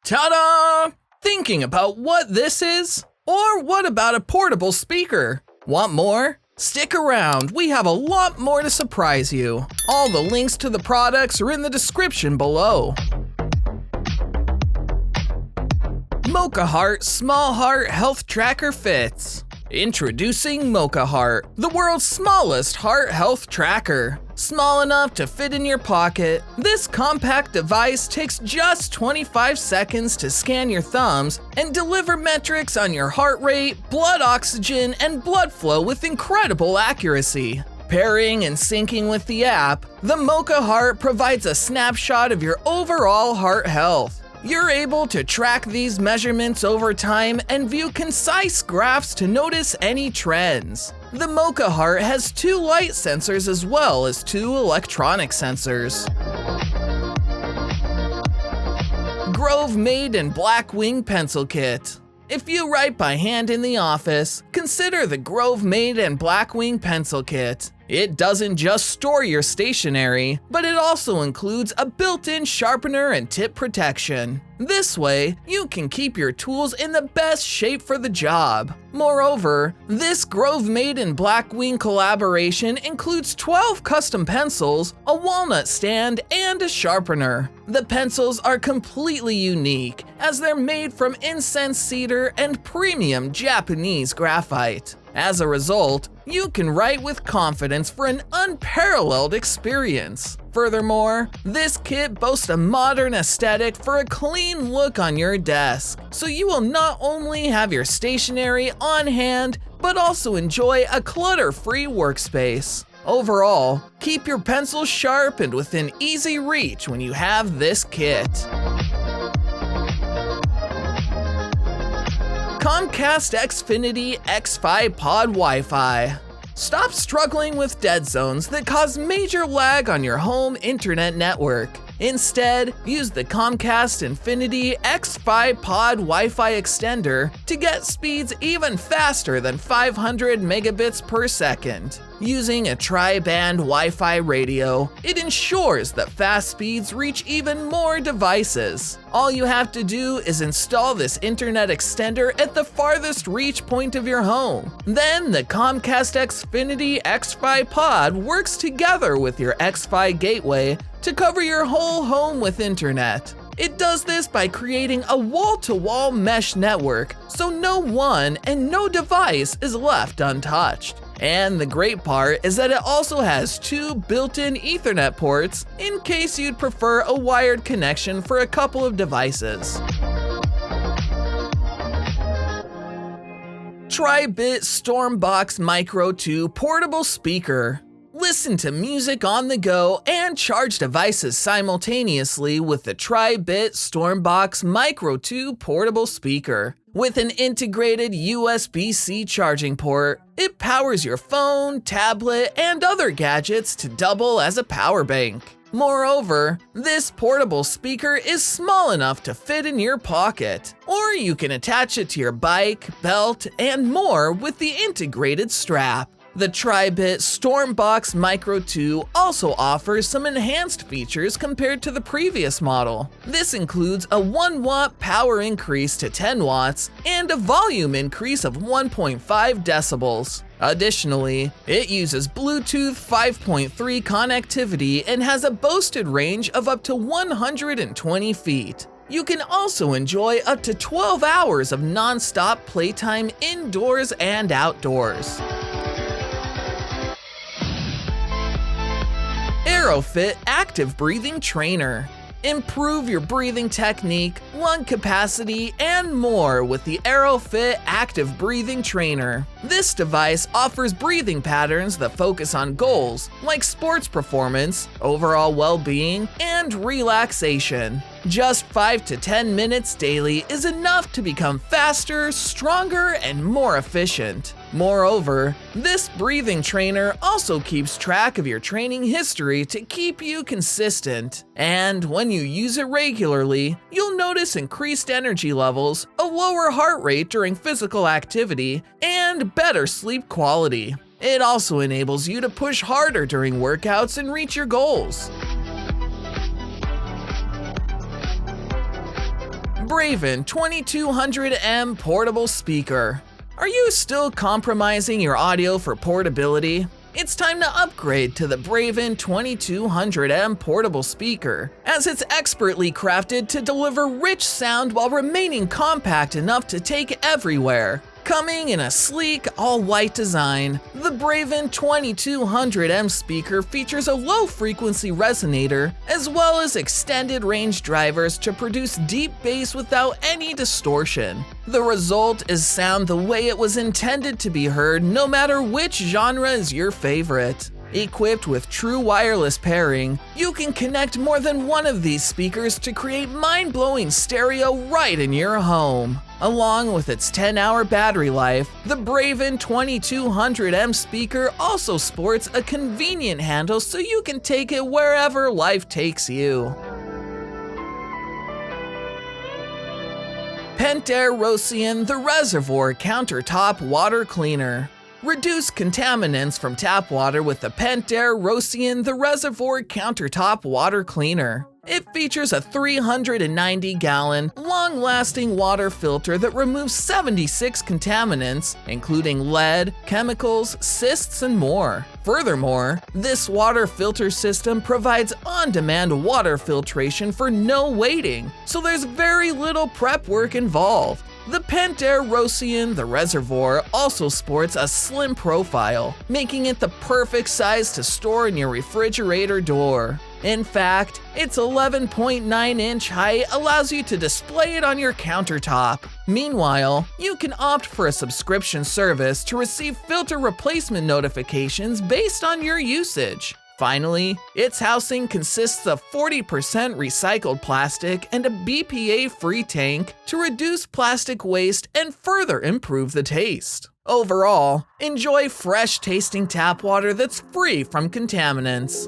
Ta-da! Thinking about what this is? Or what about a portable speaker? Want more? Stick around, we have a lot more to surprise you. All the links to the products are in the description below. MOCAheart Small Heart Health Tracker Fits. Introducing MOCAheart, the world's smallest heart health tracker. Small enough to fit in your pocket, this compact device takes just 25 seconds to scan your thumbs and deliver metrics on your heart rate, blood oxygen, and blood flow with incredible accuracy. Pairing and syncing with the app, the MOCAheart provides a snapshot of your overall heart health. You're able to track these measurements over time and view concise graphs to notice any trends. The MOCAheart has 2 light sensors as well as 2 electronic sensors. Grovemade and Blackwing Pencil Kit. If you write by hand in the office, consider the Grovemade and Blackwing Pencil Kit. It doesn't just store your stationery, but it also includes a built-in sharpener and tip protection. This way, you can keep your tools in the best shape for the job. Moreover, this Grovemade and Blackwing collaboration includes 12 custom pencils, a walnut stand, and a sharpener. The pencils are completely unique, as they're made from incense cedar and premium Japanese graphite. As a result, you can write with confidence for an unparalleled experience. Furthermore, this kit boasts a modern aesthetic for a clean look on your desk, so you will not only have your stationery on hand, but also enjoy a clutter-free workspace. Overall, keep your pencils sharp and within easy reach when you have this kit. Comcast Xfinity X5 Pod Wi-Fi. Stop struggling with dead zones that cause major lag on your home internet network. Instead, use the Comcast Infinity X5 Pod Wi-Fi extender to get speeds even faster than 500 megabits per second. Using a tri-band Wi-Fi radio, it ensures that fast speeds reach even more devices. All you have to do is install this internet extender at the farthest reach point of your home. Then the Comcast Xfinity X5 Pod works together with your X5 gateway to cover your whole home with internet. It does this by creating a wall-to-wall mesh network, so no one and no device is left untouched. And the great part is that it also has 2 built-in Ethernet ports in case you'd prefer a wired connection for a couple of devices. Tribit StormBox Micro 2 Portable Speaker. Listen to music on the go and charge devices simultaneously with the Tribit StormBox Micro 2 portable speaker. With an integrated USB-C charging port, it powers your phone, tablet, and other gadgets to double as a power bank. Moreover, this portable speaker is small enough to fit in your pocket, or you can attach it to your bike, belt, and more with the integrated strap. The Tribit StormBox Micro 2 also offers some enhanced features compared to the previous model. This includes a 1 watt power increase to 10 watts and a volume increase of 1.5 decibels. Additionally, it uses Bluetooth 5.3 connectivity and has a boasted range of up to 120 feet. You can also enjoy up to 12 hours of non-stop playtime indoors and outdoors. Airofit Active Breathing Trainer. Improve your breathing technique, lung capacity, and more with the Airofit Active Breathing Trainer. This device offers breathing patterns that focus on goals like sports performance, overall well-being, and relaxation. Just 5 to 10 minutes daily is enough to become faster, stronger, and more efficient. Moreover, this breathing trainer also keeps track of your training history to keep you consistent. And when you use it regularly, you'll notice increased energy levels, a lower heart rate during physical activity, and better sleep quality. It also enables you to push harder during workouts and reach your goals. Braven 2200M Portable Speaker. Are you still compromising your audio for portability? It's time to upgrade to the Braven 2200M Portable Speaker, as it's expertly crafted to deliver rich sound while remaining compact enough to take everywhere. Coming in a sleek, all-white design, the Braven 2200M speaker features a low-frequency resonator as well as extended range drivers to produce deep bass without any distortion. The result is sound the way it was intended to be heard, no matter which genre is your favorite. Equipped with true wireless pairing, you can connect more than one of these speakers to create mind-blowing stereo right in your home. Along with its 10-hour battery life, the Braven 2200M speaker also sports a convenient handle so you can take it wherever life takes you. Pentair Rocean The Reservoir Countertop Water Cleaner. Reduce contaminants from tap water with the Pentair Rocean The Reservoir Countertop Water Cleaner. It features a 390-gallon, long-lasting water filter that removes 76 contaminants, including lead, chemicals, cysts, and more. Furthermore, this water filter system provides on-demand water filtration for no waiting, so there's very little prep work involved. The Pentair Rocean The Reservoir also sports a slim profile, making it the perfect size to store in your refrigerator door. In fact, its 11.9-inch height allows you to display it on your countertop. Meanwhile, you can opt for a subscription service to receive filter replacement notifications based on your usage. Finally, its housing consists of 40% recycled plastic and a BPA-free tank to reduce plastic waste and further improve the taste. Overall, enjoy fresh-tasting tap water that's free from contaminants.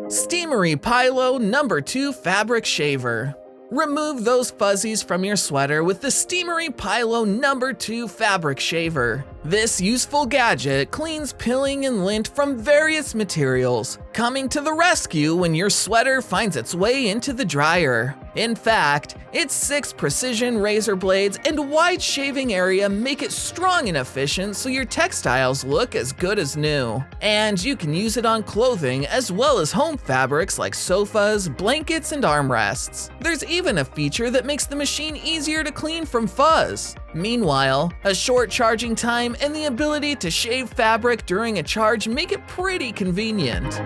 Steamery Pilo No. 2 Fabric Shaver. Remove those fuzzies from your sweater with the Steamery Pilo No. 2 Fabric Shaver. This useful gadget cleans pilling and lint from various materials, coming to the rescue when your sweater finds its way into the dryer. In fact, its 6 precision razor blades and wide shaving area make it strong and efficient so your textiles look as good as new. And you can use it on clothing as well as home fabrics like sofas, blankets, and armrests. There's even a feature that makes the machine easier to clean from fuzz. Meanwhile, a short charging time and the ability to shave fabric during a charge make it pretty convenient.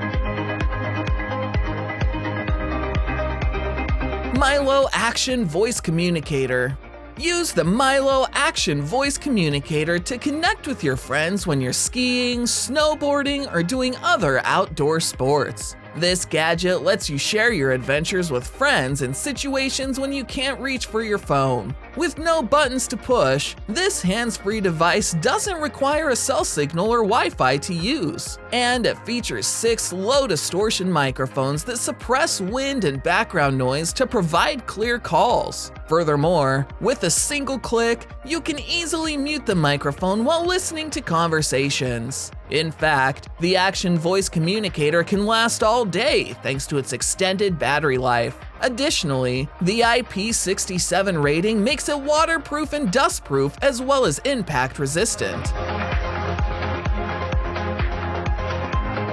Milo Action Voice Communicator. Use the Milo Action Voice Communicator to connect with your friends when you're skiing, snowboarding, or doing other outdoor sports. This gadget lets you share your adventures with friends in situations when you can't reach for your phone. With no buttons to push, this hands-free device doesn't require a cell signal or Wi-Fi to use. And it features 6 low-distortion microphones that suppress wind and background noise to provide clear calls. Furthermore, with a single click, you can easily mute the microphone while listening to conversations. In fact, the Action Voice Communicator can last all day thanks to its extended battery life. Additionally, the IP67 rating makes it waterproof and dustproof as well as impact resistant.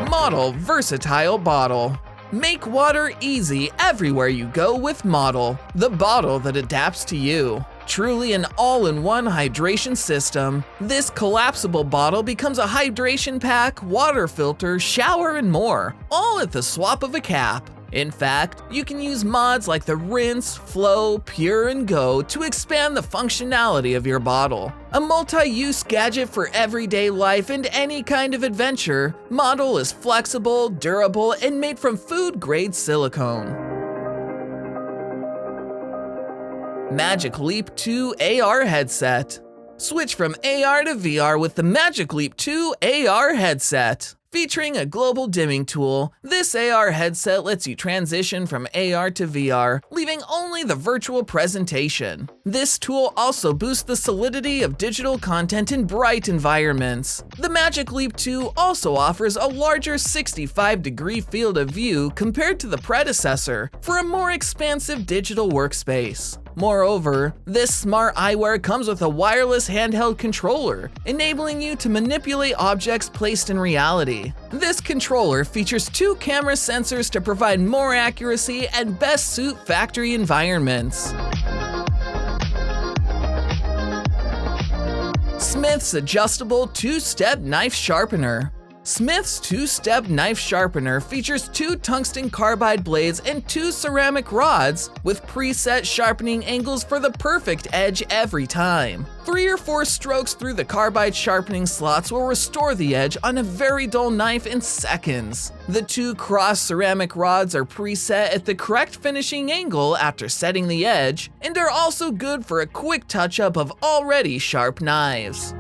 MODL Versatile Bottle. Make water easy everywhere you go with MODL, the bottle that adapts to you. Truly an all-in-one hydration system, this collapsible bottle becomes a hydration pack, water filter, shower, and more, all at the swap of a cap. In fact, you can use mods like the Rinse, Flow, Pure, and Go to expand the functionality of your bottle. A multi-use gadget for everyday life and any kind of adventure, MODL is flexible, durable, and made from food-grade silicone. Magic Leap 2 AR Headset. Switch from AR to VR with the Magic Leap 2 AR headset. Featuring a global dimming tool, this AR headset lets you transition from AR to VR, leaving only the virtual presentation. This tool also boosts the solidity of digital content in bright environments. The Magic Leap 2 also offers a larger 65-degree field of view compared to the predecessor for a more expansive digital workspace. Moreover, this smart eyewear comes with a wireless handheld controller, enabling you to manipulate objects placed in reality. This controller features 2 camera sensors to provide more accuracy and best suit factory environments. Smith's adjustable 2-step knife sharpener. Smith's 2-step knife sharpener features 2 tungsten carbide blades and 2 ceramic rods with preset sharpening angles for the perfect edge every time. 3 or 4 strokes through the carbide sharpening slots will restore the edge on a very dull knife in seconds. The 2 cross ceramic rods are preset at the correct finishing angle after setting the edge, and are also good for a quick touch-up of already sharp knives.